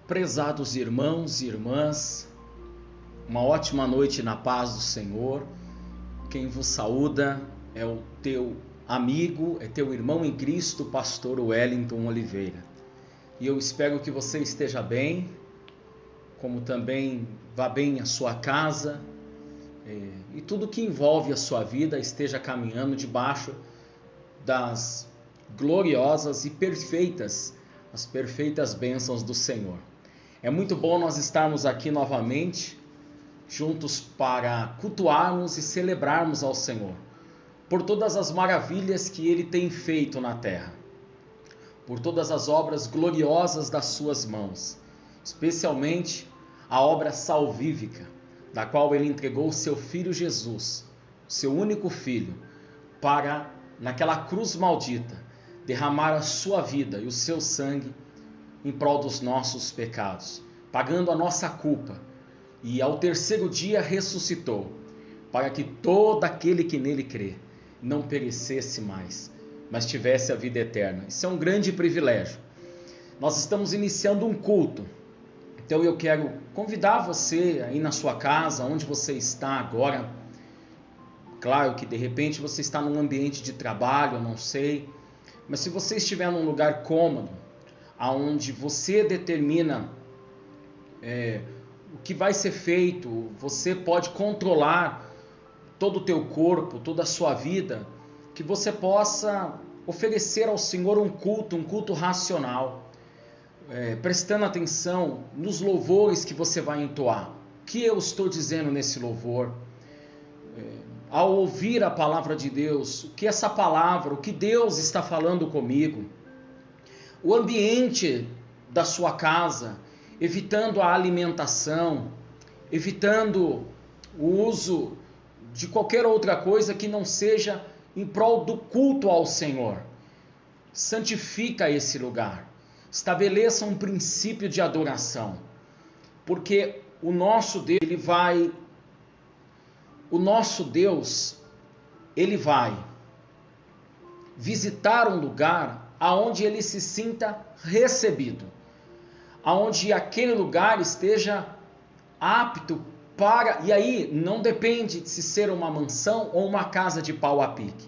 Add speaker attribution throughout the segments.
Speaker 1: Prezados irmãos e irmãs, uma ótima noite na paz do Senhor. Quem vos saúda é o teu amigo, é teu irmão em Cristo, pastor Wellington Oliveira. E eu espero que você esteja bem, como também vá bem a sua casa, e tudo que envolve a sua vida esteja caminhando debaixo das gloriosas e as perfeitas bênçãos do Senhor. É muito bom nós estarmos aqui novamente, juntos para cultuarmos e celebrarmos ao Senhor, por todas as maravilhas que Ele tem feito na terra, por todas as obras gloriosas das suas mãos, especialmente a obra salvífica, da qual Ele entregou o seu Filho Jesus, seu único Filho, para, naquela cruz maldita, derramar a sua vida e o seu sangue em prol dos nossos pecados, pagando a nossa culpa, e ao terceiro dia ressuscitou, para que todo aquele que nele crê não perecesse mais, mas tivesse a vida eterna. Isso é um grande privilégio. Nós estamos iniciando um culto, então eu quero convidar você aí na sua casa, onde você está agora. Claro que de repente você está num ambiente de trabalho, eu não sei, mas se você estiver num lugar cômodo, aonde você determina o que vai ser feito, você pode controlar todo o teu corpo, toda a sua vida, que você possa oferecer ao Senhor um culto racional, prestando atenção nos louvores que você vai entoar. O que eu estou dizendo nesse louvor? Ao ouvir a palavra de Deus, o que essa palavra, o que Deus está falando comigo, o ambiente da sua casa, evitando a alimentação, evitando o uso de qualquer outra coisa que não seja em prol do culto ao Senhor. Santifica esse lugar, estabeleça um princípio de adoração, porque o nosso Deus, ele vai visitar um lugar aonde ele se sinta recebido, aonde aquele lugar esteja apto para, e aí não depende de se ser uma mansão ou uma casa de pau a pique,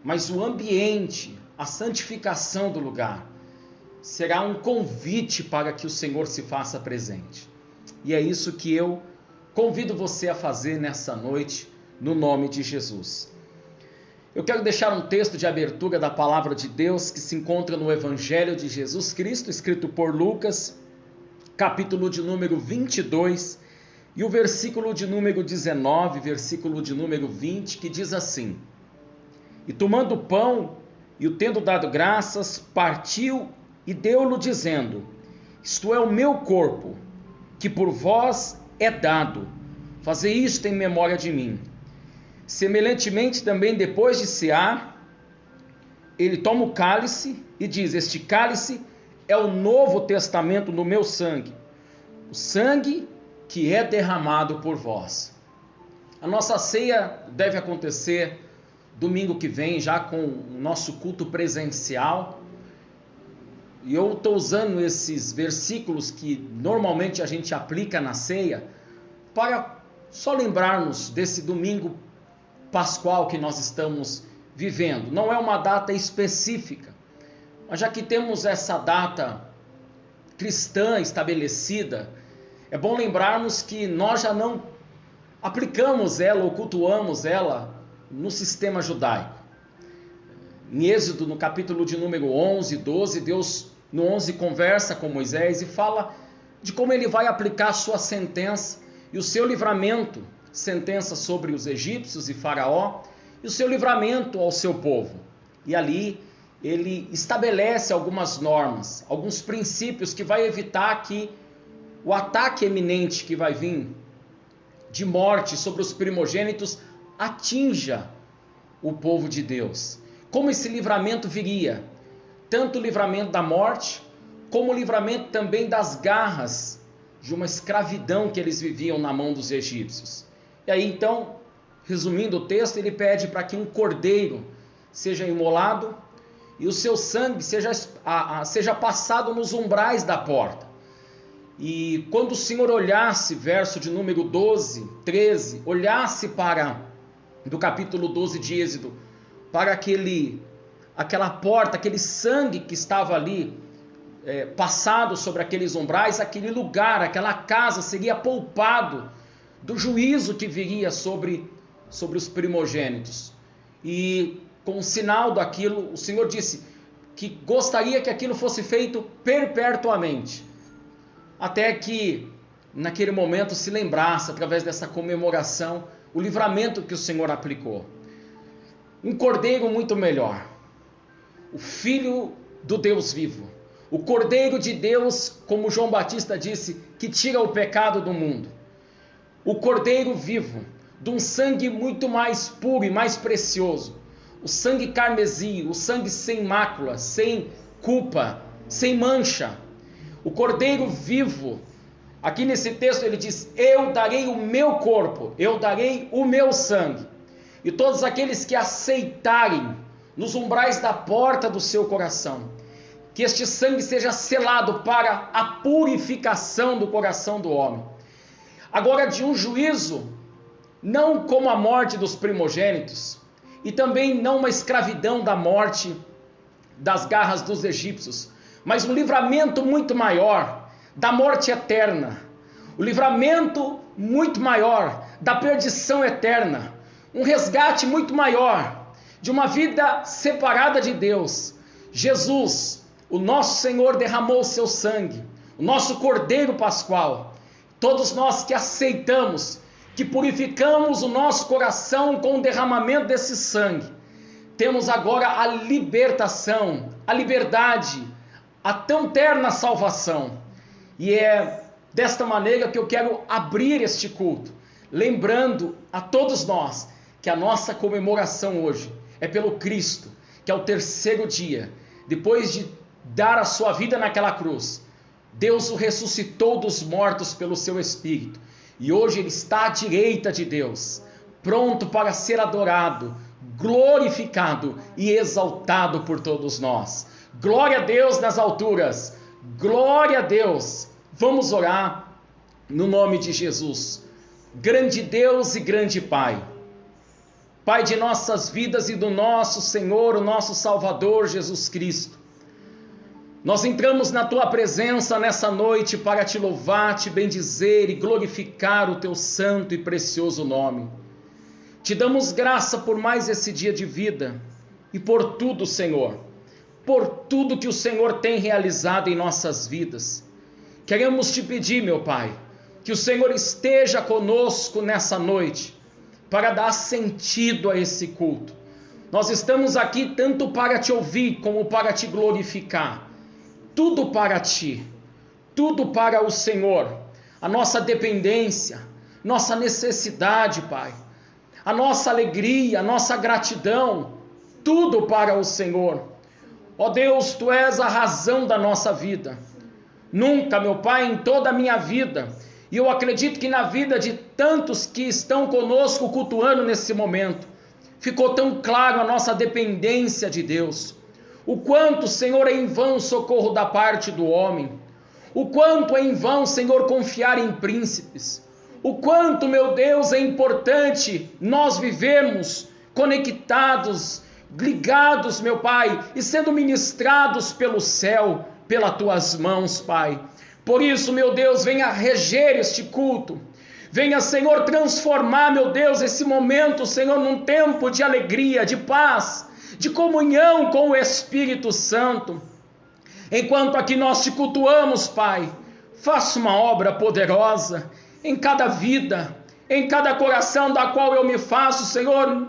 Speaker 1: mas o ambiente, a santificação do lugar, será um convite para que o Senhor se faça presente. E é isso que eu convido você a fazer nessa noite, no nome de Jesus. Eu quero deixar um texto de abertura da palavra de Deus que se encontra no Evangelho de Jesus Cristo, escrito por Lucas, capítulo de número 22, e o versículo de número 19, versículo de número 20, que diz assim: E tomando o pão, e o tendo dado graças, partiu e deu-lo, dizendo: Isto é o meu corpo, que por vós é dado, fazei isto em memória de mim. Semelhantemente também, depois de cear, ele toma o cálice e diz: Este cálice é o novo testamento no meu sangue, o sangue que é derramado por vós. A nossa ceia deve acontecer domingo que vem, já com o nosso culto presencial. E eu estou usando esses versículos que normalmente a gente aplica na ceia, para só lembrarmos desse domingo pascual que nós estamos vivendo. Não é uma data específica, mas já que temos essa data cristã estabelecida, é bom lembrarmos que nós já não aplicamos ela ou cultuamos ela no sistema judaico. Em Êxodo, no capítulo de número 11, 12, Deus no 11 conversa com Moisés e fala de como ele vai aplicar a sua sentença e o seu livramento, sentença sobre os egípcios e Faraó, e o seu livramento ao seu povo. E ali ele estabelece algumas normas, alguns princípios que vai evitar que o ataque eminente que vai vir de morte sobre os primogênitos atinja o povo de Deus. Como esse livramento viria? Tanto o livramento da morte, como o livramento também das garras de uma escravidão que eles viviam na mão dos egípcios. E aí então, resumindo o texto, ele pede para que um cordeiro seja imolado e o seu sangue seja passado nos umbrais da porta. E quando o Senhor olhasse, verso de número 12, 13, olhasse do capítulo 12 de Êxodo, para aquela porta, aquele sangue que estava ali, passado sobre aqueles umbrais, aquele lugar, aquela casa seria poupado do juízo que viria sobre os primogênitos. E com o sinal daquilo, o Senhor disse que gostaria que aquilo fosse feito perpetuamente, até que naquele momento se lembrasse, através dessa comemoração, o livramento que o Senhor aplicou. Um cordeiro muito melhor, o Filho do Deus vivo, o Cordeiro de Deus, como João Batista disse, que tira o pecado do mundo. O Cordeiro vivo, de um sangue muito mais puro e mais precioso. O sangue carmesim, o sangue sem mácula, sem culpa, sem mancha. O Cordeiro vivo. Aqui nesse texto ele diz: eu darei o meu corpo, eu darei o meu sangue. E todos aqueles que aceitarem nos umbrais da porta do seu coração, que este sangue seja selado para a purificação do coração do homem. Agora, de um juízo, não como a morte dos primogênitos, e também não uma escravidão da morte das garras dos egípcios, mas um livramento muito maior da morte eterna, o livramento muito maior da perdição eterna, um resgate muito maior de uma vida separada de Deus. Jesus, o nosso Senhor, derramou o seu sangue, o nosso Cordeiro Pascual. Todos nós que aceitamos, que purificamos o nosso coração com o derramamento desse sangue, temos agora a libertação, a liberdade, a tão terna salvação. E é desta maneira que eu quero abrir este culto, lembrando a todos nós que a nossa comemoração hoje é pelo Cristo, que ao terceiro dia, depois de dar a sua vida naquela cruz, Deus o ressuscitou dos mortos pelo seu Espírito, e hoje ele está à direita de Deus, pronto para ser adorado, glorificado e exaltado por todos nós. Glória a Deus nas alturas, glória a Deus. Vamos orar no nome de Jesus. Grande Deus e grande Pai, Pai de nossas vidas e do nosso Senhor, o nosso Salvador Jesus Cristo, nós entramos na Tua presença nessa noite para Te louvar, Te bendizer e glorificar o Teu santo e precioso nome. Te damos graça por mais esse dia de vida e por tudo, Senhor, por tudo que o Senhor tem realizado em nossas vidas. Queremos Te pedir, meu Pai, que o Senhor esteja conosco nessa noite para dar sentido a esse culto. Nós estamos aqui tanto para Te ouvir como para Te glorificar. Tudo para Ti, tudo para o Senhor, a nossa dependência, nossa necessidade, Pai, a nossa alegria, a nossa gratidão, tudo para o Senhor. Ó Deus, Tu és a razão da nossa vida. Nunca, meu Pai, em toda a minha vida, e eu acredito que na vida de tantos que estão conosco cultuando nesse momento, ficou tão claro a nossa dependência de Deus. O quanto, Senhor, é em vão o socorro da parte do homem. O quanto é em vão, Senhor, confiar em príncipes. O quanto, meu Deus, é importante nós vivermos conectados, ligados, meu Pai, e sendo ministrados pelo céu, pelas Tuas mãos, Pai. Por isso, meu Deus, venha reger este culto. Venha, Senhor, transformar, meu Deus, esse momento, Senhor, num tempo de alegria, de paz, de comunhão com o Espírito Santo. Enquanto aqui nós Te cultuamos, Pai, faça uma obra poderosa em cada vida, em cada coração da qual eu me faço, Senhor,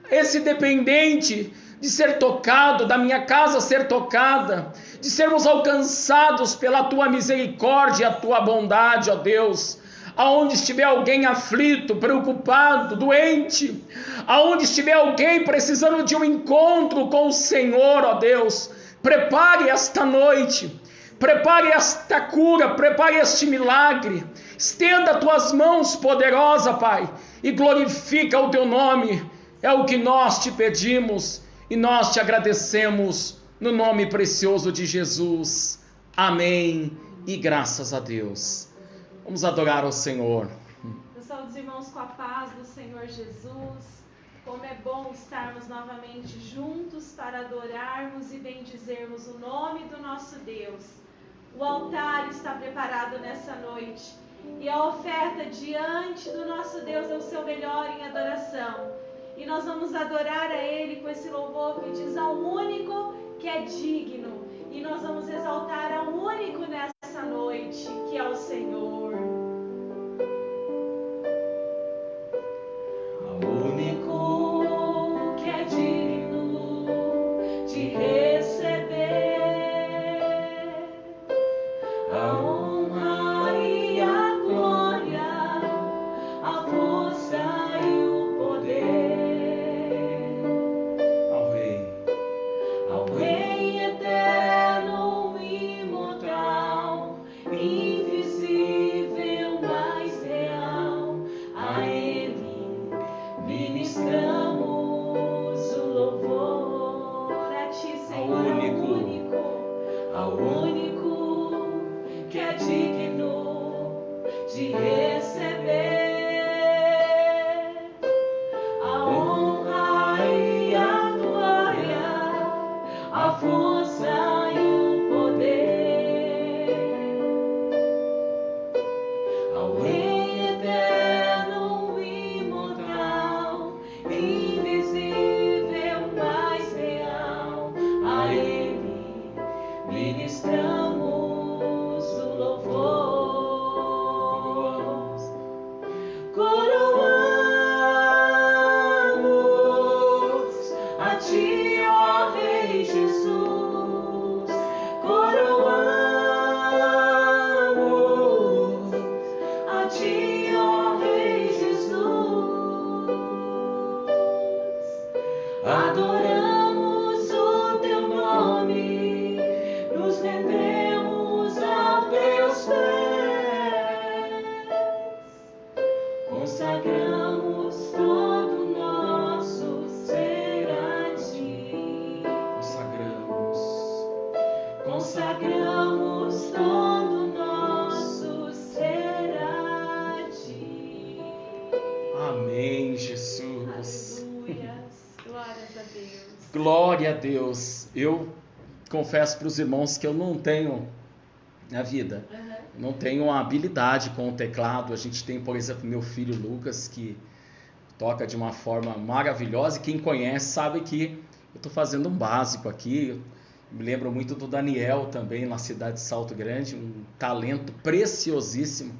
Speaker 1: esse dependente de ser tocado, da minha casa ser tocada, de sermos alcançados pela Tua misericórdia e a Tua bondade, ó Deus. Aonde estiver alguém aflito, preocupado, doente, aonde estiver alguém precisando de um encontro com o Senhor, ó Deus, prepare esta noite, prepare esta cura, prepare este milagre, estenda Tuas mãos poderosa, Pai, e glorifica o Teu nome. É o que nós Te pedimos e nós Te agradecemos no nome precioso de Jesus. Amém e graças a Deus. Vamos adorar ao Senhor.
Speaker 2: Eu saúdo os irmãos com a paz do Senhor Jesus. Como é bom estarmos novamente juntos para adorarmos e bendizermos o nome do nosso Deus. O altar está preparado nessa noite e a oferta diante do nosso Deus é o seu melhor em adoração. E nós vamos adorar a Ele com esse louvor que diz ao único que é digno. E nós vamos exaltar ao único nessa noite, que é o Senhor. Ao único que é digno de receber a honra e a glória, a força e o poder. Ao Rei eterno, imortal, invisível, mas real, a Ele ministramos o louvor. A Ti, Senhor, ao único que é digno de receber a honra e a glória, a força e o poder. Ao Rei eterno, imortal, invisível, mas real, a Ele ministramos o louvor. Coroamos a Ti, ó Rei Jesus. Coroamos a Ti, ó Rei Jesus. Adoramos o Teu nome, nos rendemos aos Teus pés, consagramos todo o nosso ser a Ti. Consagramos todo o nosso ser a Ti.
Speaker 1: Amém, Jesus.
Speaker 2: Aleluias. Glórias a Deus.
Speaker 1: Glória a Deus. Eu confesso para os irmãos que eu não tenho na vida, não tenho uma habilidade com o teclado. A gente tem, por exemplo, meu filho Lucas, que toca de uma forma maravilhosa, e quem conhece sabe que eu estou fazendo um básico aqui. Eu me lembro muito do Daniel também, na cidade de Salto Grande, um talento preciosíssimo.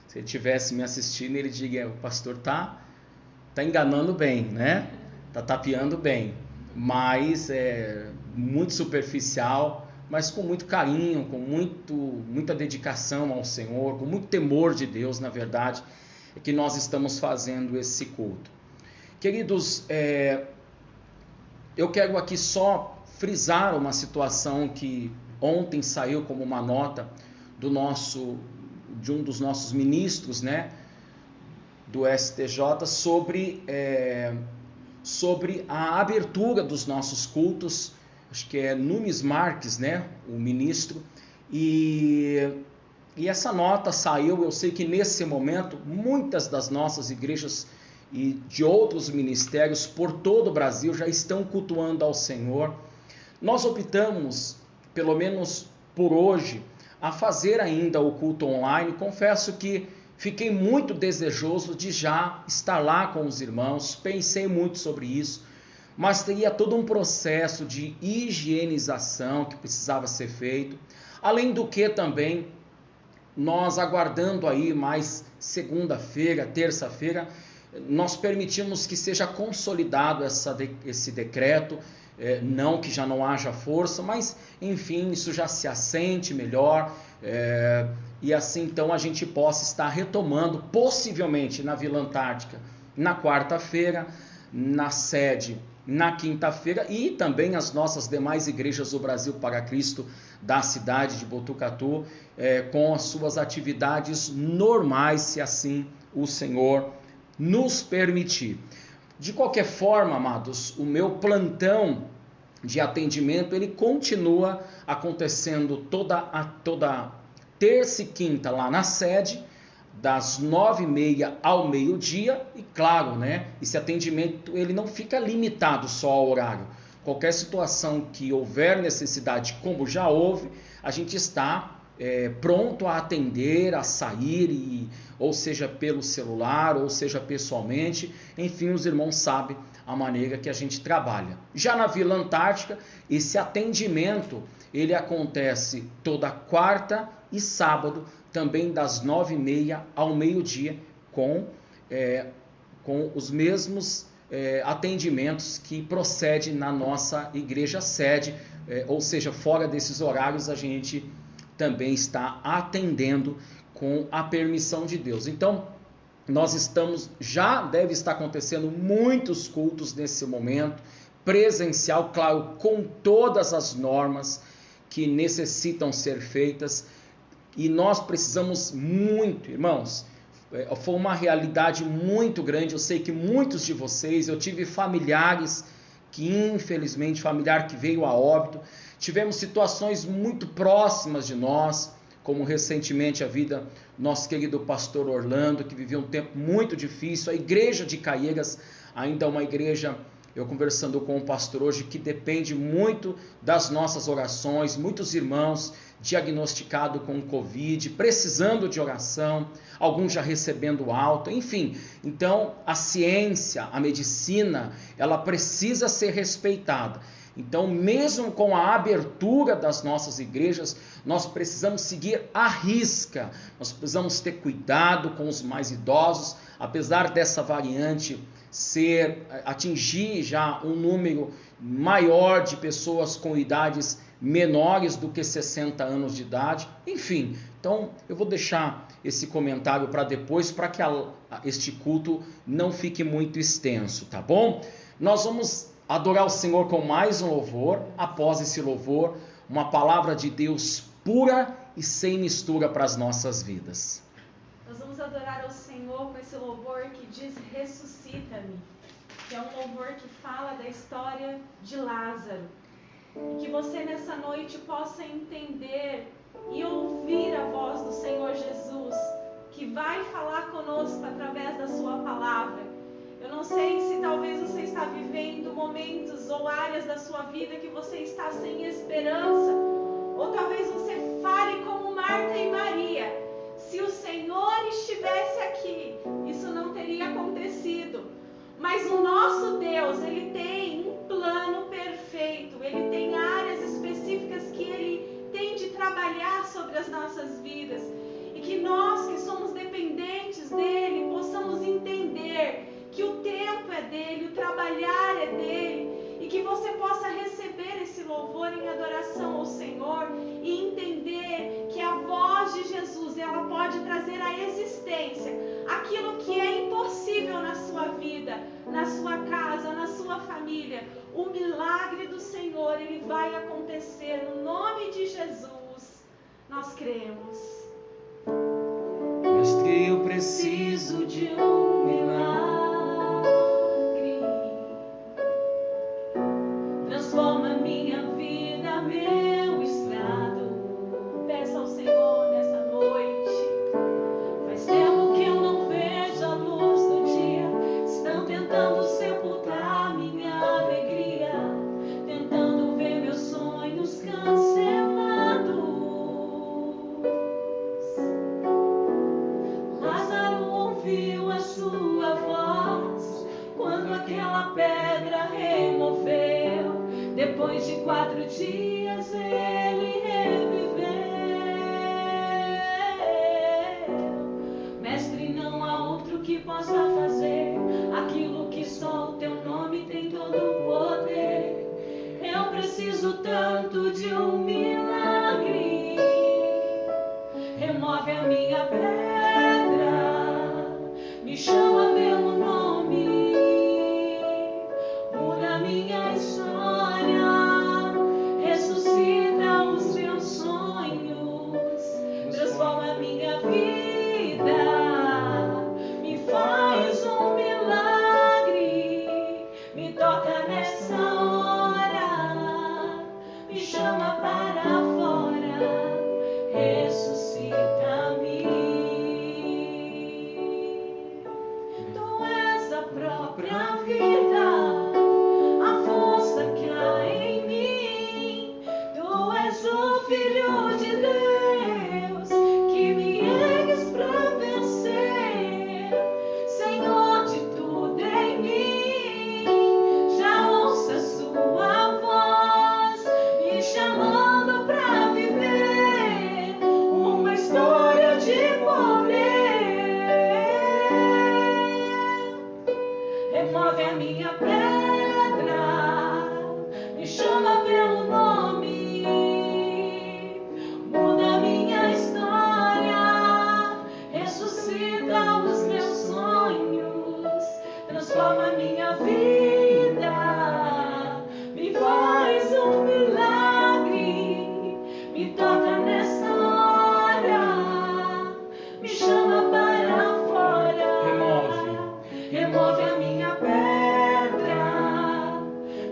Speaker 1: Se ele estivesse me assistindo, ele diria: o pastor tá enganando bem, né? Tá tapeando bem, mas é muito superficial, mas com muito carinho, com muita dedicação ao Senhor, com muito temor de Deus, na verdade, é que nós estamos fazendo esse culto. Queridos, eu quero aqui só frisar uma situação que ontem saiu como uma nota de um dos nossos ministros, né, do STJ, sobre a abertura dos nossos cultos. Acho que é Nunes Marques, né, o ministro, e essa nota saiu. Eu sei que nesse momento muitas das nossas igrejas e de outros ministérios por todo o Brasil já estão cultuando ao Senhor. Nós optamos, pelo menos por hoje, a fazer ainda o culto online. Confesso que fiquei muito desejoso de já estar lá com os irmãos, pensei muito sobre isso, mas teria todo um processo de higienização que precisava ser feito, além do que também nós aguardando aí mais segunda-feira, terça-feira, nós permitimos que seja consolidado esse decreto, não que já não haja força, mas enfim, isso já se assente melhor, e assim então a gente possa estar retomando, possivelmente na Vila Antártica, na quarta-feira, na sede na quinta-feira, e também as nossas demais igrejas do Brasil para Cristo da cidade de Botucatu, com as suas atividades normais, se assim o Senhor nos permitir. De qualquer forma, amados, o meu plantão de atendimento, ele continua acontecendo toda terça e quinta lá na sede, das 9h30 ao meio-dia, e claro, né, esse atendimento ele não fica limitado só ao horário. Qualquer situação que houver necessidade, como já houve, a gente está pronto a atender, a sair, ou seja pelo celular, ou seja pessoalmente, enfim, os irmãos sabem a maneira que a gente trabalha. Já na Vila Antártica, esse atendimento ele acontece toda quarta e sábado, também das 9h30 ao meio-dia, com os mesmos atendimentos que procedem na nossa igreja sede, ou seja, fora desses horários a gente também está atendendo com a permissão de Deus. Então, já deve estar acontecendo muitos cultos nesse momento, presencial, claro, com todas as normas que necessitam ser feitas, e nós precisamos muito, irmãos. Foi uma realidade muito grande. Eu sei que muitos de vocês, eu tive familiares que infelizmente, familiar que veio a óbito, tivemos situações muito próximas de nós, como recentemente a vida do nosso querido pastor Orlando, que viveu um tempo muito difícil. A igreja de Caieiras ainda é uma igreja, eu conversando com o pastor hoje, que depende muito das nossas orações, muitos irmãos diagnosticados com Covid, precisando de oração, alguns já recebendo alta, enfim. Então, a ciência, a medicina, ela precisa ser respeitada. Então, mesmo com a abertura das nossas igrejas, nós precisamos seguir à risca, nós precisamos ter cuidado com os mais idosos, apesar dessa variante atingir já um número maior de pessoas com idades menores do que 60 anos de idade, enfim. Então, eu vou deixar esse comentário para depois, para que este culto não fique muito extenso, tá bom? Nós vamos adorar o Senhor com mais um louvor. Após esse louvor, uma palavra de Deus pura e sem mistura para as nossas vidas.
Speaker 2: Nós vamos adorar ao Senhor com esse louvor que diz ressuscita-me, que é um louvor que fala da história de Lázaro. E que você nessa noite possa entender e ouvir a voz do Senhor Jesus, que vai falar conosco através da sua palavra. Eu não sei se talvez você está vivendo momentos ou áreas da sua vida que você está sem esperança, ou talvez você fale como Marta e Maria: se o Senhor estivesse aqui, isso não teria acontecido. Mas o nosso Deus, Ele tem um plano perfeito, Ele tem áreas específicas que Ele tem de trabalhar sobre as nossas vidas, e que nós que somos dependentes dEle, possamos entender que o tempo é dEle, o trabalhar é dEle, e que você possa receber esse louvor em adoração ao Senhor e entender que a voz de Jesus, ela pode trazer à existência aquilo que é impossível na sua vida, na sua casa, na sua família. O milagre do Senhor, ele vai acontecer no nome de Jesus. Nós cremos.
Speaker 1: Mestre, eu preciso de um milagre.
Speaker 2: Transforma minha vida, meu estado. Peça ao Senhor nessa noite. Faz tempo que eu não vejo a luz do dia. Estão tentando sepultar minha alegria, tentando ver meus sonhos cancelados. Lázaro ouviu a sua voz quando aquela pedra removeu. Depois de 4 dias ele reviveu. Mestre, não há outro que possa fazer aquilo que só o teu nome tem todo o poder. Eu preciso tanto de um milagre. Remove a minha pedra, me chama pelo nome, muda minha história, ressuscita os meus sonhos, transforma minha vida, me faz um milagre, me toca nessa hora, me chama para fora, ressuscita. de poder. Remove a minha pedra, me chama pelo nome, muda minha história, ressuscita os meus sonhos, transforma minha vida, me faz um milagre, me toca nessa hora, me chama para fora. Remove a minha pedra,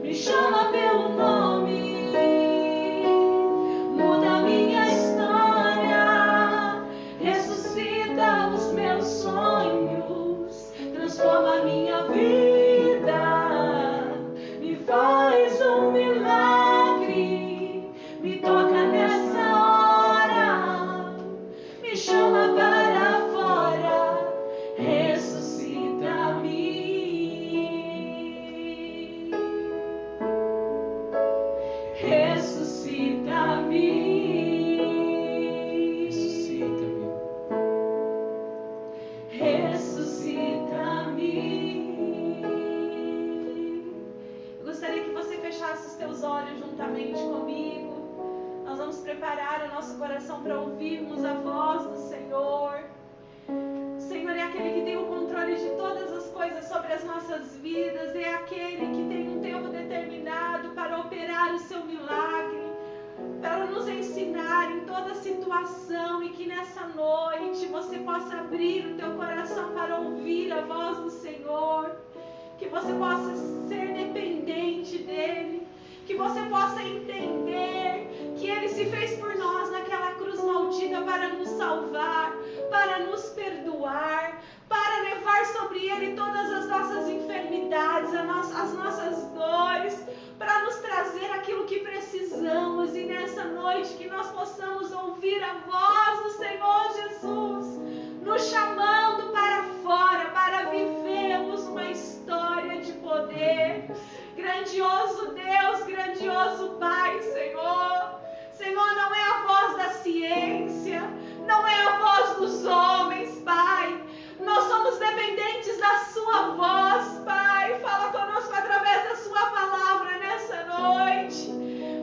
Speaker 2: me chama pelo nome, muda minha história, ressuscita os meus sonhos, transforma minha vida, me faz um milagre, me toca nessa hora, me chama para fora, ressuscita-me. Ressuscita-me. Ressuscita-me. Eu gostaria que você fechasse os teus olhos juntamente comigo. Nós vamos preparar o nosso coração para ouvirmos a voz do Senhor. O Senhor é aquele que tem o controle de todas as coisas sobre as nossas vidas. É aquele que tem um tempo determinado para operar o seu milagre, para nos ensinar em toda situação, e que nessa noite você possa abrir o teu coração para ouvir a voz do Senhor, que você possa ser dependente dEle, que você possa entender que Ele se fez por nós naquela cruz maldita para nos salvar, para nos perdoar, para levar sobre Ele todas as nossas enfermidades, as nossas dores, para nos trazer aquilo que precisamos. E nessa noite que nós possamos ouvir a voz do Senhor Jesus, nos chamando para fora, para vivermos uma história de poder. Grandioso Deus, grandioso Pai, Senhor. Senhor, não é a voz da ciência, não é a voz dos homens, Pai. Nós somos dependentes da Sua voz, Pai. Fala conosco através da Sua palavra nessa noite.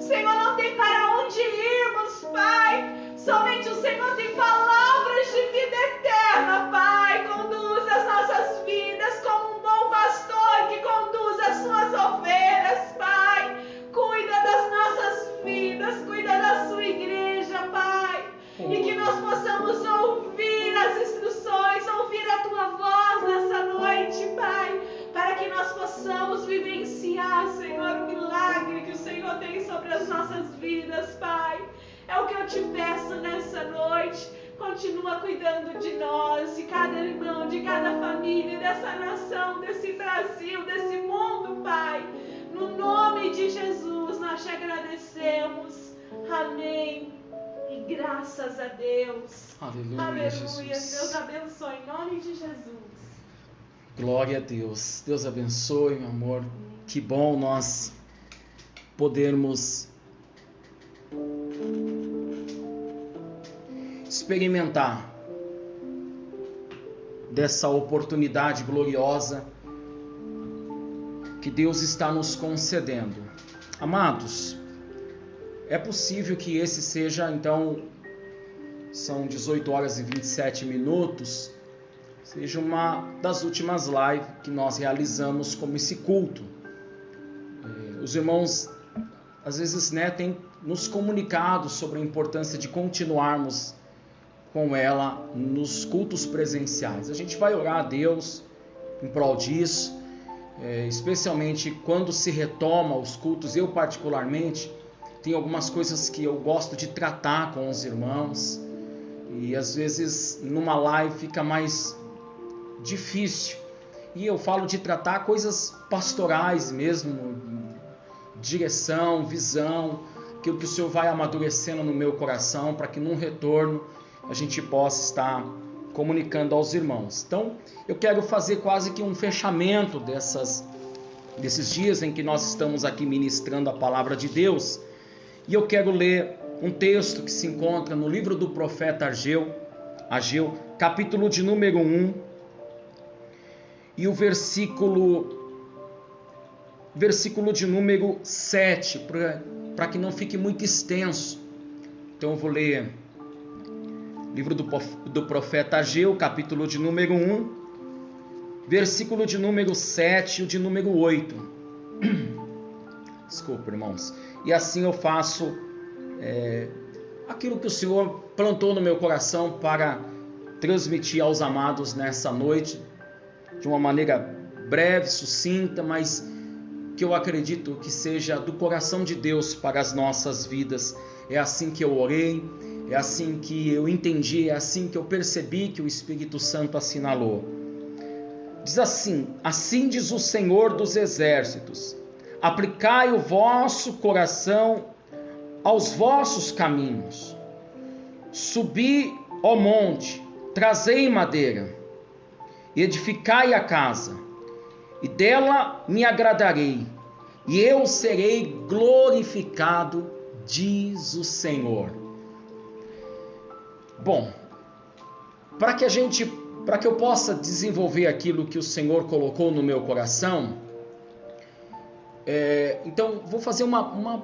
Speaker 2: Senhor, não tem para onde irmos, Pai. Somente o Senhor tem palavras de vida eterna, Pai. Conduz as nossas vidas como um bom pastor que conduz as suas ovelhas, Pai. Cuida das nossas vidas, cuida da Sua igreja, Pai. E que nós possamos ouvir as instruções, ouvir a Tua voz nessa noite, Pai, para que nós possamos vivenciar, Senhor, o milagre que o Senhor tem sobre as nossas vidas, Pai. É o que eu te peço nessa noite. Continua cuidando de nós, de cada irmão, de cada família, dessa nação, desse Brasil, desse mundo, Pai. No nome de Jesus, nós te agradecemos. Amém. E graças a Deus.
Speaker 1: Aleluia,
Speaker 2: Aleluia.
Speaker 1: Jesus.
Speaker 2: Deus abençoe em nome de Jesus.
Speaker 1: Glória a Deus. Deus abençoe, meu amor. Que bom nós podermos experimentar dessa oportunidade gloriosa que Deus está nos concedendo. Amados, é possível que esse seja, então, são 18 horas e 27 minutos, seja uma das últimas lives que nós realizamos como esse culto. Os irmãos, às vezes, têm nos comunicado sobre a importância de continuarmos com ela nos cultos presenciais. A gente vai orar a Deus em prol disso, especialmente quando se retoma os cultos. Eu, particularmente, tem algumas coisas que eu gosto de tratar com os irmãos, e às vezes numa live fica mais difícil. E eu falo de tratar coisas pastorais mesmo, direção, visão, aquilo que o Senhor vai amadurecendo no meu coração, para que num retorno a gente possa estar comunicando aos irmãos. Então, eu quero fazer quase que um fechamento desses dias em que nós estamos aqui ministrando a palavra de Deus. E eu quero ler um texto que se encontra no livro do profeta Ageu, Ageu, capítulo de número 1, e o versículo de número 7, para que não fique muito extenso. Então eu vou ler livro do profeta Ageu, capítulo de número 1, versículo de número 7 e o de número 8. Desculpa, irmãos. E assim eu faço aquilo que o Senhor plantou no meu coração para transmitir aos amados nessa noite, de uma maneira breve, sucinta, mas que eu acredito que seja do coração de Deus para as nossas vidas. É assim que eu orei, é assim que eu entendi, é assim que eu percebi que o Espírito Santo assinalou. Diz assim: assim diz o Senhor dos Exércitos: aplicai o vosso coração aos vossos caminhos. Subi ao monte, trazei madeira, edificai a casa, e dela me agradarei, e eu serei glorificado, diz o Senhor. Bom, para que eu possa desenvolver aquilo que o Senhor colocou no meu coração, então vou fazer uma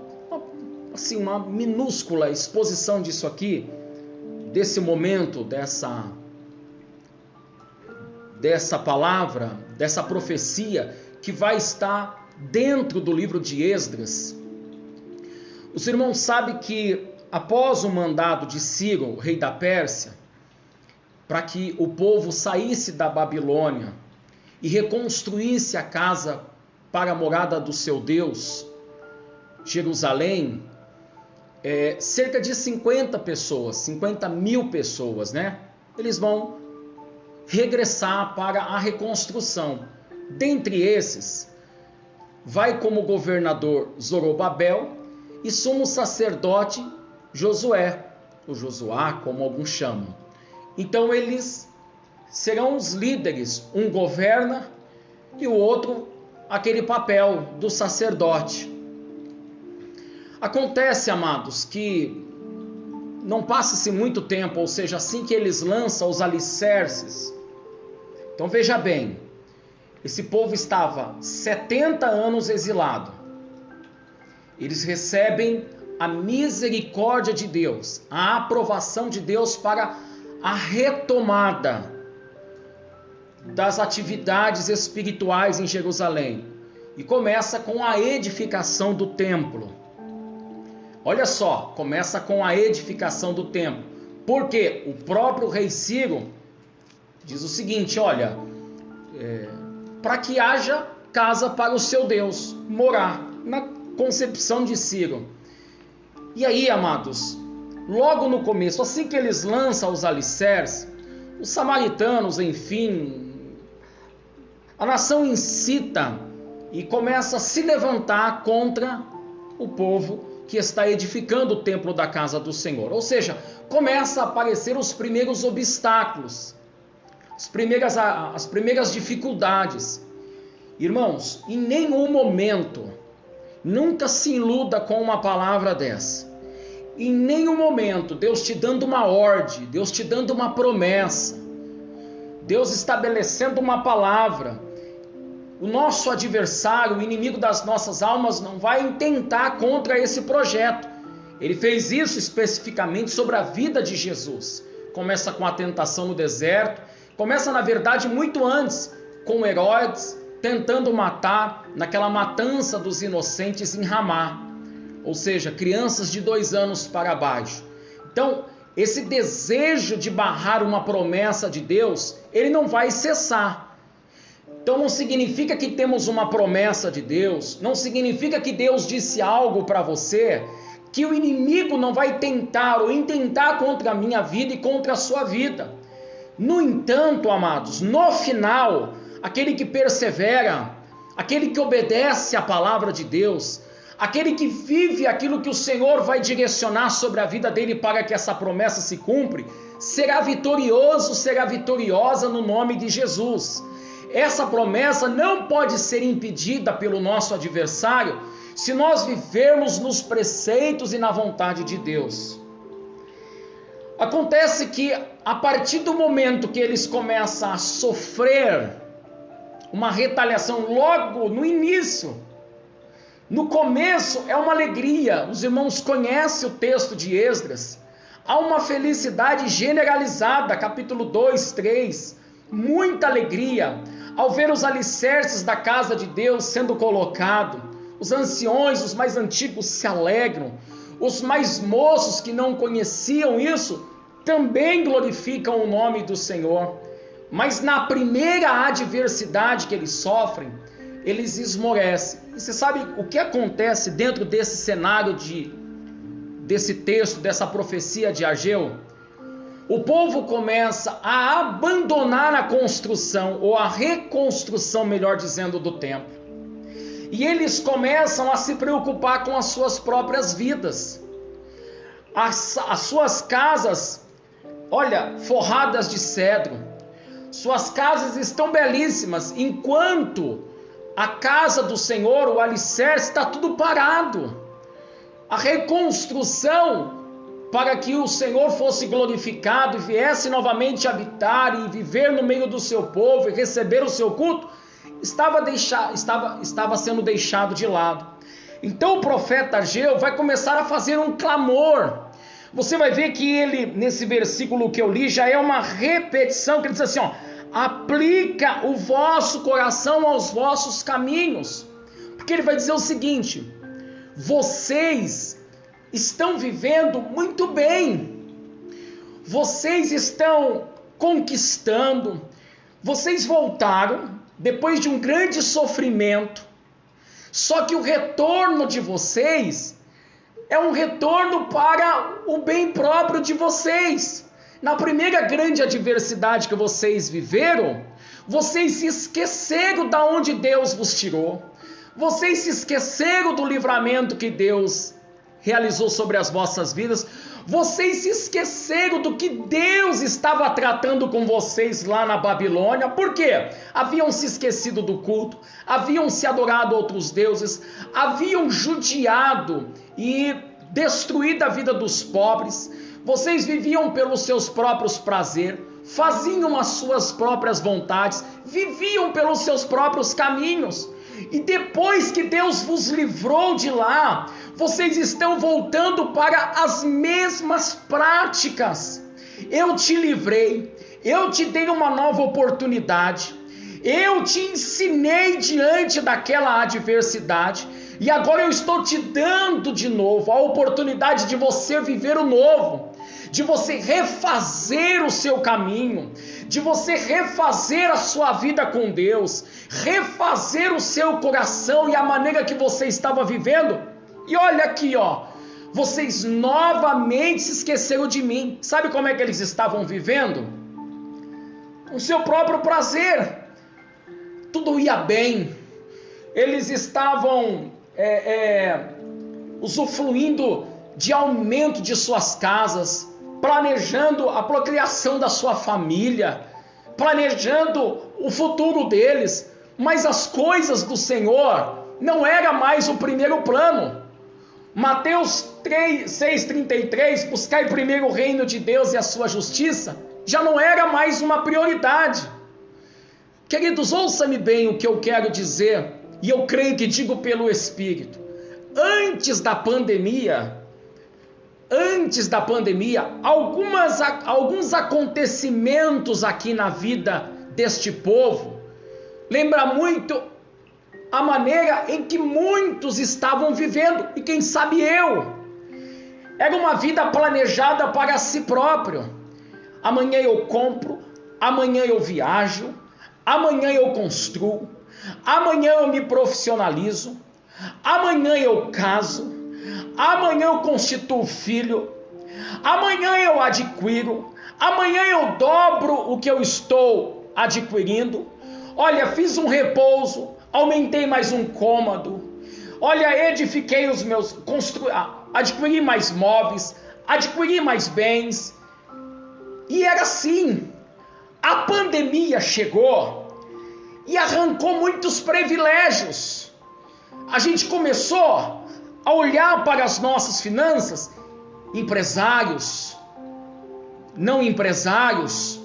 Speaker 1: minúscula exposição disso aqui, desse momento, dessa palavra, dessa profecia que vai estar dentro do livro de Esdras. Os irmãos sabem que após o mandado de Ciro, rei da Pérsia, para que o povo saísse da Babilônia e reconstruísse a casa para a morada do seu Deus, Jerusalém, cerca de 50 mil pessoas, né? Eles vão regressar para a reconstrução. Dentre esses, vai como governador Zorobabel e sumo sacerdote Josué, o Josuá, como alguns chamam. Então eles serão os líderes, um governa e o outro aquele papel do sacerdote. Acontece, amados, que não passa-se muito tempo, ou seja, assim que eles lançam os alicerces. Então veja bem, esse povo estava 70 anos exilado. Eles recebem a misericórdia de Deus, a aprovação de Deus para a retomada das atividades espirituais em Jerusalém. E começa com a edificação do templo. Olha só, começa com a edificação do templo. Porque o próprio rei Ciro diz o seguinte: olha, para que haja casa para o seu Deus morar, na concepção de Ciro. E aí, amados, logo no começo, assim que eles lançam os alicerces, os samaritanos, enfim, a nação incita e começa a se levantar contra o povo que está edificando o templo da casa do Senhor. Ou seja, começa a aparecer os primeiros obstáculos, as primeiras dificuldades. Irmãos, em nenhum momento, nunca se iluda com uma palavra dessa. Em nenhum momento, Deus te dando uma ordem, Deus te dando uma promessa, Deus estabelecendo uma palavra, o nosso adversário, o inimigo das nossas almas, não vai intentar contra esse projeto. Ele fez isso especificamente sobre a vida de Jesus. Começa com a tentação no deserto, começa na verdade muito antes, com Herodes tentando matar, naquela matança dos inocentes em Ramá, ou seja, crianças de 2 anos para baixo. Então, esse desejo de barrar uma promessa de Deus, ele não vai cessar. Então não significa que temos uma promessa de Deus, não significa que Deus disse algo para você, que o inimigo não vai tentar ou intentar contra a minha vida e contra a sua vida. No entanto, amados, no final, aquele que persevera, aquele que obedece à palavra de Deus, aquele que vive aquilo que o Senhor vai direcionar sobre a vida dele para que essa promessa se cumpra, será vitorioso, será vitoriosa no nome de Jesus. Essa promessa não pode ser impedida pelo nosso adversário se nós vivermos nos preceitos e na vontade de Deus. Acontece que a partir do momento que eles começam a sofrer uma retaliação logo no início, no começo é uma alegria, os irmãos conhecem o texto de Esdras, há uma felicidade generalizada, capítulo 2, 3, muita alegria ao ver os alicerces da casa de Deus sendo colocado, os anciões, os mais antigos se alegram, os mais moços que não conheciam isso também glorificam o nome do Senhor, mas na primeira adversidade que eles sofrem, eles esmorecem. E você sabe o que acontece dentro desse cenário desse texto, dessa profecia de Ageu? O povo começa a abandonar a construção, ou a reconstrução, melhor dizendo, do templo. E eles começam a se preocupar com as suas próprias vidas. As suas casas, olha, forradas de cedro. Suas casas estão belíssimas, enquanto a casa do Senhor, o alicerce, está tudo parado. A reconstrução para que o Senhor fosse glorificado e viesse novamente habitar e viver no meio do seu povo e receber o seu culto, estava sendo deixado de lado. Então o profeta Ageu vai começar a fazer um clamor. Você vai ver que ele, nesse versículo que eu li, já é uma repetição, que ele diz assim, ó, aplica o vosso coração aos vossos caminhos. Porque ele vai dizer o seguinte, vocês estão vivendo muito bem, vocês estão conquistando, vocês voltaram depois de um grande sofrimento, só que o retorno de vocês é um retorno para o bem próprio de vocês. Na primeira grande adversidade que vocês viveram, vocês se esqueceram de onde Deus vos tirou, vocês se esqueceram do livramento que Deus realizou sobre as vossas vidas, vocês se esqueceram do que Deus estava tratando com vocês lá na Babilônia. Por quê? Haviam se esquecido do culto, haviam se adorado outros deuses, haviam judiado e destruído a vida dos pobres, vocês viviam pelos seus próprios prazeres, faziam as suas próprias vontades, viviam pelos seus próprios caminhos. E depois que Deus vos livrou de lá, vocês estão voltando para as mesmas práticas. Eu te livrei, eu te dei uma nova oportunidade, eu te ensinei diante daquela adversidade, e agora eu estou te dando de novo a oportunidade de você viver o novo, de você refazer o seu caminho, de você refazer a sua vida com Deus, refazer o seu coração e a maneira que você estava vivendo. E olha aqui, ó, vocês novamente se esqueceram de mim. Sabe como é que eles estavam vivendo? O seu próprio prazer. Tudo ia bem. Eles estavam usufruindo de aumento de suas casas, planejando a procriação da sua família, planejando o futuro deles, mas as coisas do Senhor não era mais o primeiro plano. Mateus 6,33, buscai primeiro o reino de Deus e a sua justiça, já não era mais uma prioridade. Queridos, ouça-me bem o que eu quero dizer, e eu creio que digo pelo Espírito. Antes da pandemia, alguns acontecimentos aqui na vida deste povo, lembra muito a maneira em que muitos estavam vivendo, e quem sabe eu. Era uma vida planejada para si próprio. Amanhã eu compro, amanhã eu viajo, amanhã eu construo, amanhã eu me profissionalizo, amanhã eu caso, amanhã eu constituo filho, amanhã eu adquiro, amanhã eu dobro o que eu estou adquirindo. Olha, fiz um repouso, aumentei mais um cômodo, olha, edifiquei os meus, adquiri mais móveis, adquiri mais bens. E era assim. A pandemia chegou e arrancou muitos privilégios. A gente começou a olhar para as nossas finanças, empresários, não empresários,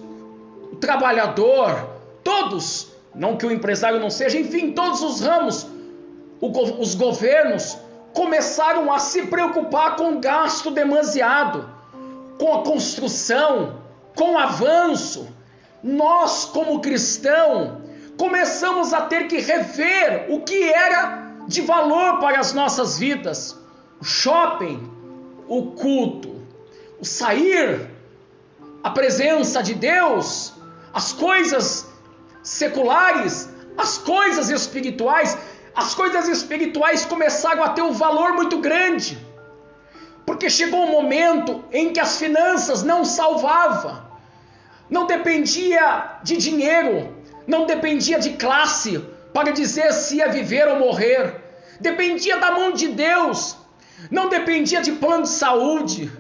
Speaker 1: o trabalhador, todos, não que o empresário não seja, enfim, todos os ramos, os governos começaram a se preocupar com o gasto demasiado, com a construção, com o avanço. Nós, como cristãos, começamos a ter que rever o que era de valor para as nossas vidas. O shopping, o culto, o sair, a presença de Deus, as coisas seculares, as coisas espirituais. As coisas espirituais começaram a ter um valor muito grande, porque chegou um momento em que as finanças não salvavam, não dependia de dinheiro, não dependia de classe para dizer se ia viver ou morrer, dependia da mão de Deus, não dependia de plano de saúde,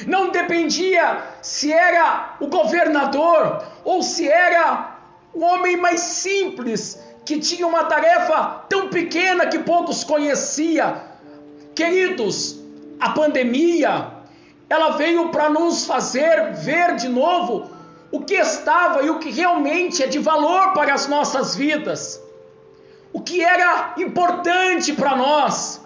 Speaker 1: não dependia se era o governador ou se era o homem mais simples, que tinha uma tarefa tão pequena que poucos conheciam. Queridos, a pandemia, ela veio para nos fazer ver de novo o que estava e o que realmente é de valor para as nossas vidas. O que era importante para nós.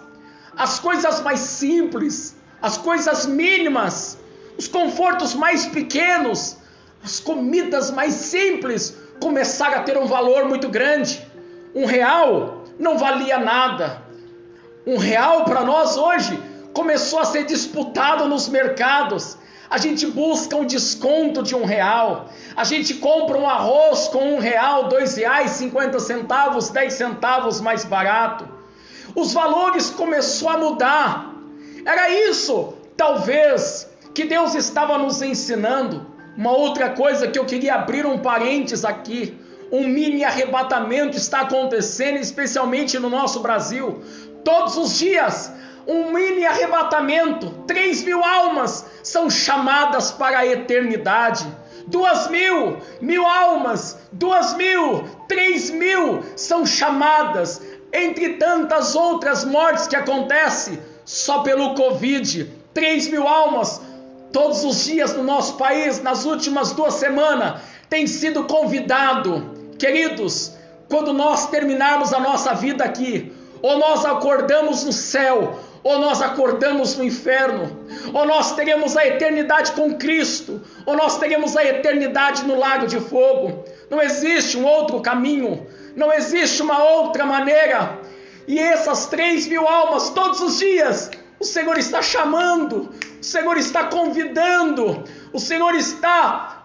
Speaker 1: As coisas mais simples, as coisas mínimas, os confortos mais pequenos, as comidas mais simples começaram a ter um valor muito grande. R$1 não valia nada. R$1 para nós hoje começou a ser disputado nos mercados. A gente busca um desconto de R$1. A gente compra um arroz com R$1, R$2, 50 centavos, 10 centavos mais barato. Os valores começaram a mudar. Era isso, talvez, que Deus estava nos ensinando. Uma outra coisa que eu queria abrir um parênteses aqui. Um mini arrebatamento está acontecendo, especialmente no nosso Brasil. Todos os dias, um mini arrebatamento. 3.000 almas são chamadas para a eternidade. 2.000, 1.000 almas, 2.000, 3.000 são chamadas. Entre tantas outras mortes que acontecem só pelo Covid. 3.000 almas todos os dias no nosso país, nas últimas 2 semanas, tem sido convidado. Queridos, quando nós terminarmos a nossa vida aqui, ou nós acordamos no céu, ou nós acordamos no inferno, ou nós teremos a eternidade com Cristo, ou nós teremos a eternidade no lago de fogo. Não existe um outro caminho, não existe uma outra maneira. E essas 3.000 almas, todos os dias, o Senhor está chamando, o Senhor está convidando, o Senhor está,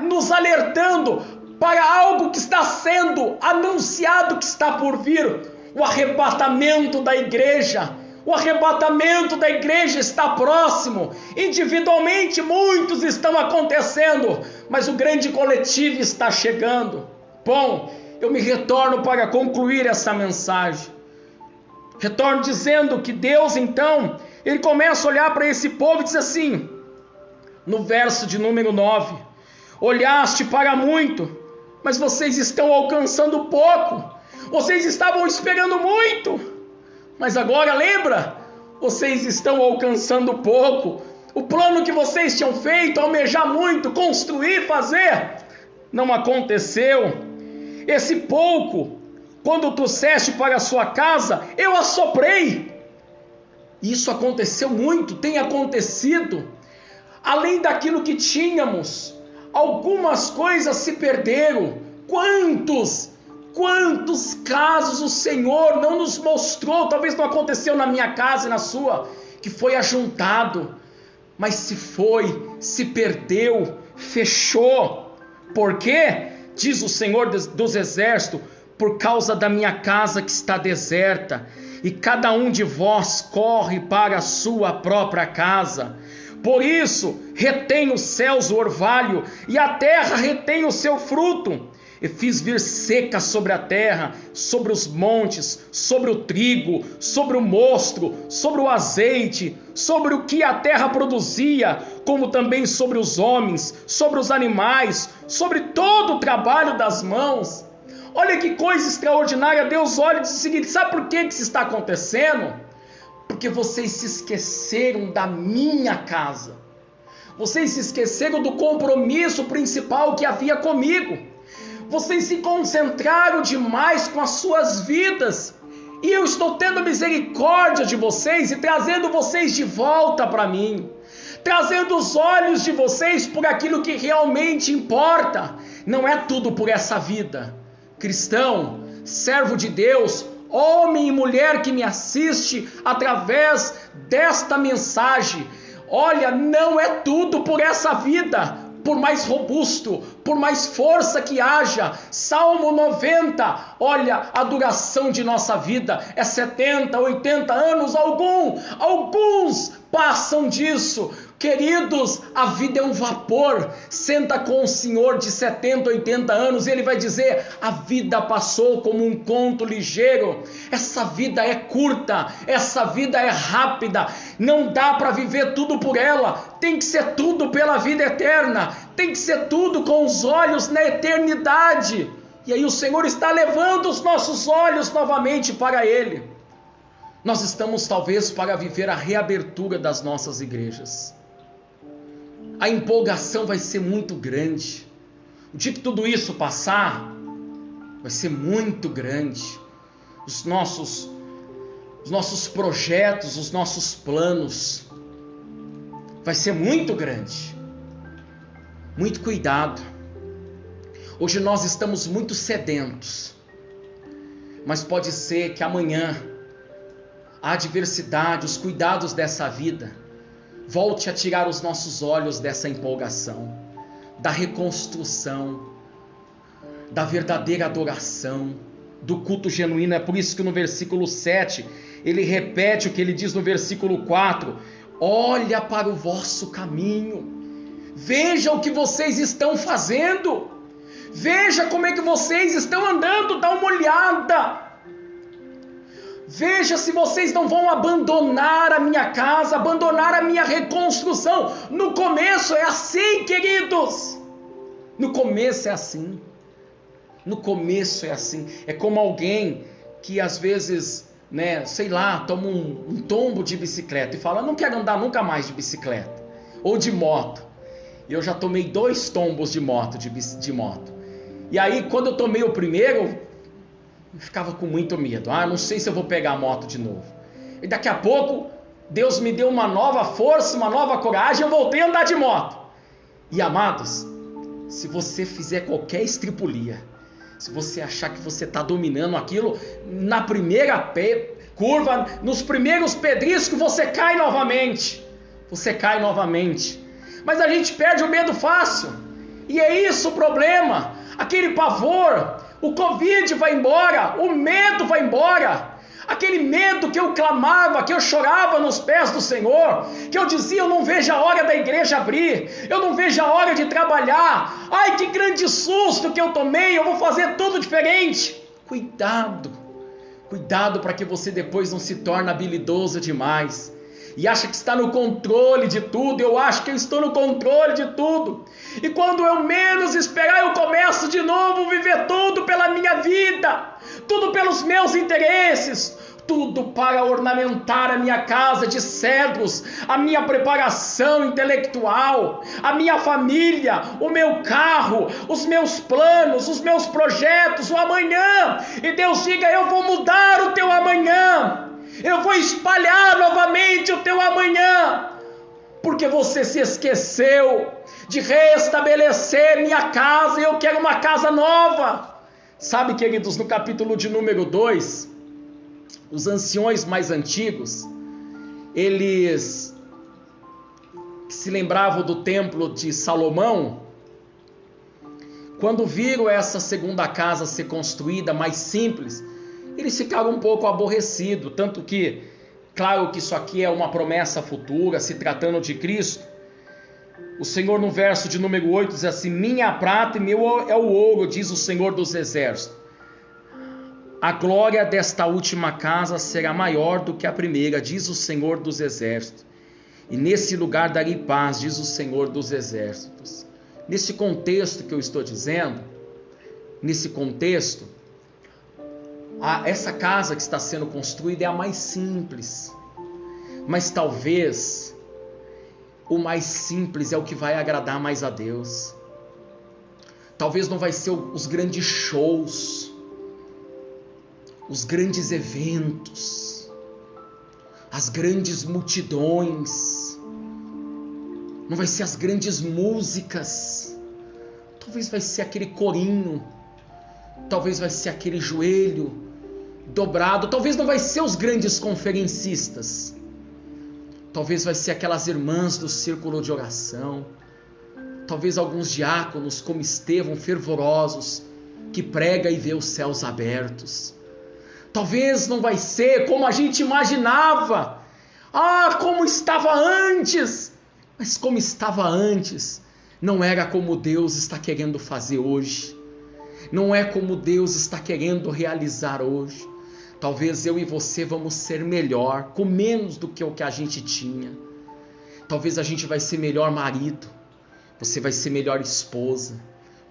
Speaker 1: nos alertando para algo que está sendo anunciado, que está por vir. O arrebatamento da igreja. O arrebatamento da igreja está próximo. Individualmente muitos estão acontecendo, mas o grande coletivo está chegando. Bom, eu me retorno para concluir essa mensagem. Retorno dizendo que Deus, então, ele começa a olhar para esse povo e diz assim, no verso de número 9: olhaste para muito, mas vocês estão alcançando pouco. Vocês estavam esperando muito, mas agora lembra? Vocês estão alcançando pouco. O plano que vocês tinham feito, almejar muito, construir, fazer, não aconteceu. Esse pouco, quando trouxeste para a sua casa, eu assoprei. Isso aconteceu muito, tem acontecido. Além daquilo que tínhamos, algumas coisas se perderam. Quantos casos o Senhor não nos mostrou, talvez não aconteceu na minha casa e na sua, que foi ajuntado, mas se perdeu, fechou. Por quê? Diz o Senhor dos Exércitos: por causa da minha casa que está deserta, e cada um de vós corre para a sua própria casa. Por isso, retém os céus o orvalho, e a terra retém o seu fruto. E fiz vir seca sobre a terra, sobre os montes, sobre o trigo, sobre o mosto, sobre o azeite, sobre o que a terra produzia, como também sobre os homens, sobre os animais, sobre todo o trabalho das mãos. Olha que coisa extraordinária. Deus olha e diz o seguinte: sabe por que isso está acontecendo? Porque vocês se esqueceram da minha casa. Vocês se esqueceram do compromisso principal que havia comigo. Vocês se concentraram demais com as suas vidas. E eu estou tendo misericórdia de vocês e trazendo vocês de volta para mim. Trazendo os olhos de vocês por aquilo que realmente importa. Não é tudo por essa vida. Cristão, servo de Deus, homem e mulher que me assiste através desta mensagem. Olha, não é tudo por essa vida. Por mais robusto, por mais força que haja. Salmo 90, olha, a duração de nossa vida é 70, 80 anos, alguns passam disso. Queridos, a vida é um vapor. Senta com o Senhor de 70, 80 anos e Ele vai dizer, a vida passou como um conto ligeiro. Essa vida é curta, essa vida é rápida. Não dá para viver tudo por ela. Tem que ser tudo pela vida eterna. Tem que ser tudo com os olhos na eternidade. E aí o Senhor está levando os nossos olhos novamente para Ele. Nós estamos talvez para viver a reabertura das nossas igrejas. A empolgação vai ser muito grande. O dia que tudo isso passar, vai ser muito grande. Os nossos projetos, os nossos planos, vai ser muito grande. Muito cuidado. Hoje nós estamos muito sedentos. Mas pode ser que amanhã a adversidade, os cuidados dessa vida volte a tirar os nossos olhos dessa empolgação, da reconstrução, da verdadeira adoração, do culto genuíno. É por isso que no versículo 7, ele repete o que ele diz no versículo 4. Olha para o vosso caminho, veja o que vocês estão fazendo, veja como é que vocês estão andando, dá uma olhada. Veja se vocês não vão abandonar a minha casa, abandonar a minha reconstrução. No começo é assim, queridos. No começo é assim. No começo é assim. É como alguém que às vezes, toma um tombo de bicicleta e fala, não quero andar nunca mais de bicicleta. Ou de moto. Eu já tomei 2 tombos de moto. E aí quando eu tomei o primeiro, eu ficava com muito medo. Não sei se eu vou pegar a moto de novo. E daqui a pouco, Deus me deu uma nova força, uma nova coragem, eu voltei a andar de moto. E amados, se você fizer qualquer estripulia, se você achar que você está dominando aquilo, na primeira curva, nos primeiros pedriscos, você cai novamente. Você cai novamente. Mas a gente perde o medo fácil. E é isso o problema. Aquele pavor. O Covid vai embora, o medo vai embora. Aquele medo que eu clamava, que eu chorava nos pés do Senhor, que eu dizia, eu não vejo a hora da igreja abrir, eu não vejo a hora de trabalhar. Ai, que grande susto que eu tomei, eu vou fazer tudo diferente. Cuidado para que você depois não se torne habilidoso demais. E acha que está no controle de tudo. Eu acho que eu estou no controle de tudo. E quando eu menos esperar, eu começo de novo a viver tudo pela minha vida, tudo pelos meus interesses, tudo para ornamentar a minha casa de cedros, a minha preparação intelectual, a minha família, o meu carro, os meus planos, os meus projetos, o amanhã. E Deus diga, eu vou mudar o teu amanhã. Eu vou espalhar novamente o teu amanhã, porque você se esqueceu de restabelecer minha casa e eu quero uma casa nova. Sabe, queridos, no capítulo de número 2, os anciões mais antigos, eles se lembravam do templo de Salomão, quando viram essa segunda casa ser construída, mais simples, eles ficaram um pouco aborrecidos, tanto que, claro que isso aqui é uma promessa futura, se tratando de Cristo. O Senhor no verso de número 8 diz assim, minha prata e meu é o ouro, diz o Senhor dos exércitos. A glória desta última casa será maior do que a primeira, diz o Senhor dos exércitos. E nesse lugar darei paz, diz o Senhor dos exércitos. Nesse contexto que eu estou dizendo, essa casa que está sendo construída é a mais simples, mas talvez o mais simples é o que vai agradar mais a Deus. Talvez não vai ser os grandes shows, os grandes eventos, as grandes multidões, não vai ser as grandes músicas, talvez vai ser aquele corinho, talvez vai ser aquele joelho dobrado, talvez não vai ser os grandes conferencistas, talvez vai ser aquelas irmãs do círculo de oração, talvez alguns diáconos como Estevão, fervorosos, que prega e vê os céus abertos. Talvez não vai ser como a gente imaginava. Como estava antes. Mas como estava antes, não era como Deus está querendo fazer hoje. Não é como Deus está querendo realizar hoje. Talvez eu e você vamos ser melhor, com menos do que o que a gente tinha. Talvez a gente vai ser melhor marido. Você vai ser melhor esposa.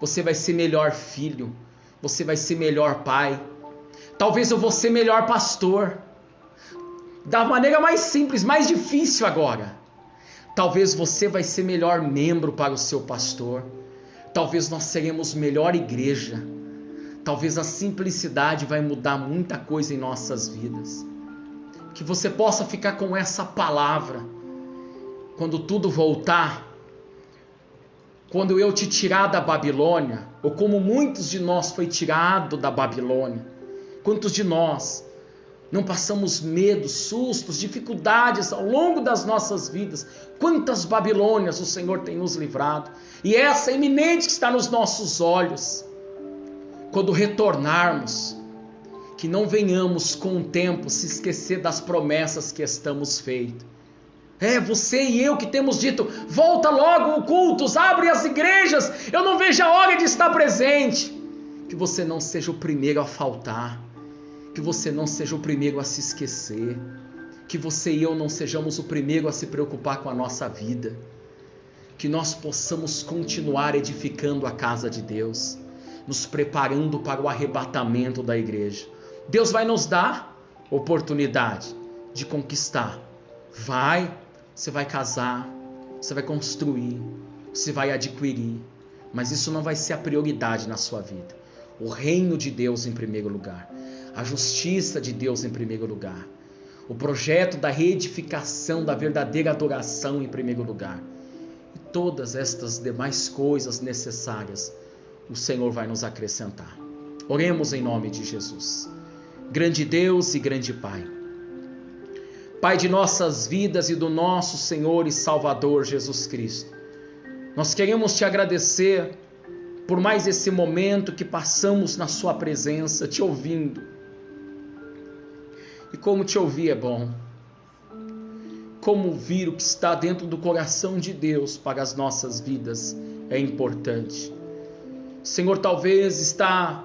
Speaker 1: Você vai ser melhor filho. Você vai ser melhor pai. Talvez eu vou ser melhor pastor. Da maneira mais simples, mais difícil agora. Talvez você vai ser melhor membro para o seu pastor. Talvez nós seremos melhor igreja. Talvez a simplicidade vai mudar muita coisa em nossas vidas. Que você possa ficar com essa palavra. Quando tudo voltar, quando eu te tirar da Babilônia, ou como muitos de nós foi tirado da Babilônia, quantos de nós não passamos medos, sustos, dificuldades ao longo das nossas vidas? Quantas Babilônias o Senhor tem nos livrado? E essa iminente que está nos nossos olhos. Quando retornarmos, que não venhamos com o tempo se esquecer das promessas que estamos feitos. Você e eu que temos dito, volta logo cultos, abre as igrejas, eu não vejo a hora de estar presente. Que você não seja o primeiro a faltar, que você não seja o primeiro a se esquecer, que você e eu não sejamos o primeiro a se preocupar com a nossa vida, que nós possamos continuar edificando a casa de Deus, nos preparando para o arrebatamento da igreja. Deus vai nos dar oportunidade de conquistar. Você vai casar, você vai construir, você vai adquirir, mas isso não vai ser a prioridade na sua vida. O reino de Deus em primeiro lugar, a justiça de Deus em primeiro lugar, o projeto da reedificação da verdadeira adoração em primeiro lugar, e todas estas demais coisas necessárias o Senhor vai nos acrescentar. Oremos em nome de Jesus. Grande Deus e grande Pai, Pai de nossas vidas e do nosso Senhor e Salvador Jesus Cristo, nós queremos te agradecer por mais esse momento que passamos na sua presença, te ouvindo. E como te ouvir é bom. Como ouvir o que está dentro do coração de Deus para as nossas vidas é importante. Senhor, talvez está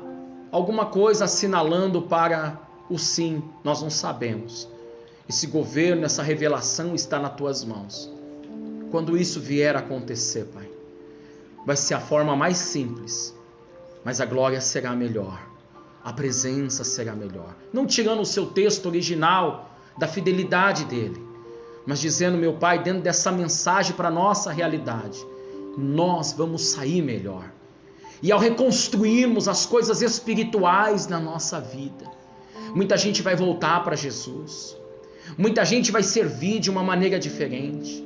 Speaker 1: alguma coisa assinalando para o sim, nós não sabemos. Esse governo, essa revelação está nas tuas mãos. Quando isso vier a acontecer, Pai, vai ser a forma mais simples, mas a glória será melhor, a presença será melhor. Não tirando o seu texto original da fidelidade dele, mas dizendo, meu Pai, dentro dessa mensagem para a nossa realidade, nós vamos sair melhor. E ao reconstruirmos as coisas espirituais na nossa vida, muita gente vai voltar para Jesus. Muita gente vai servir de uma maneira diferente.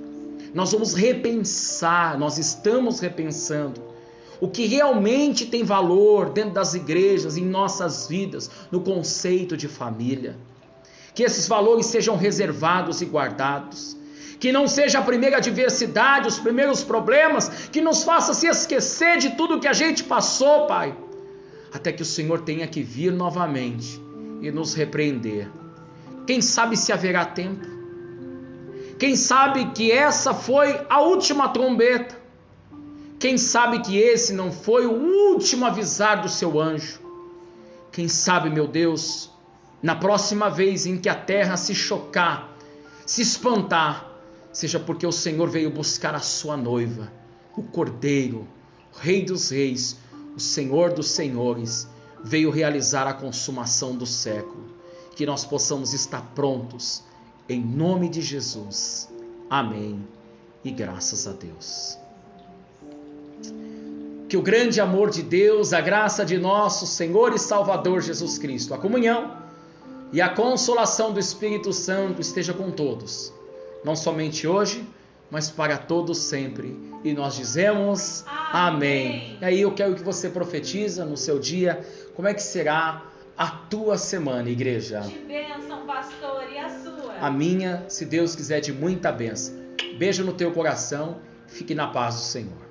Speaker 1: Nós vamos repensar, nós estamos repensando o que realmente tem valor dentro das igrejas, em nossas vidas, no conceito de família. Que esses valores sejam reservados e guardados. Que não seja a primeira adversidade, os primeiros problemas, que nos faça se esquecer de tudo que a gente passou, Pai. Até que o Senhor tenha que vir novamente e nos repreender. Quem sabe se haverá tempo? Quem sabe que essa foi a última trombeta? Quem sabe que esse não foi o último avisar do seu anjo? Quem sabe, meu Deus, na próxima vez em que a terra se chocar, se espantar, seja porque o Senhor veio buscar a sua noiva, o Cordeiro, o Rei dos Reis, o Senhor dos Senhores, veio realizar a consumação do século. Que nós possamos estar prontos, em nome de Jesus. Amém e graças a Deus. Que o grande amor de Deus, a graça de nosso Senhor e Salvador Jesus Cristo, a comunhão e a consolação do Espírito Santo esteja com todos, não somente hoje, mas para todos sempre. E nós dizemos amém. E aí eu quero que você profetiza no seu dia, como é que será a tua semana, igreja?
Speaker 2: De bênção, pastor, e a sua?
Speaker 1: A minha, se Deus quiser, de muita bênção. Beijo no teu coração, fique na paz do Senhor.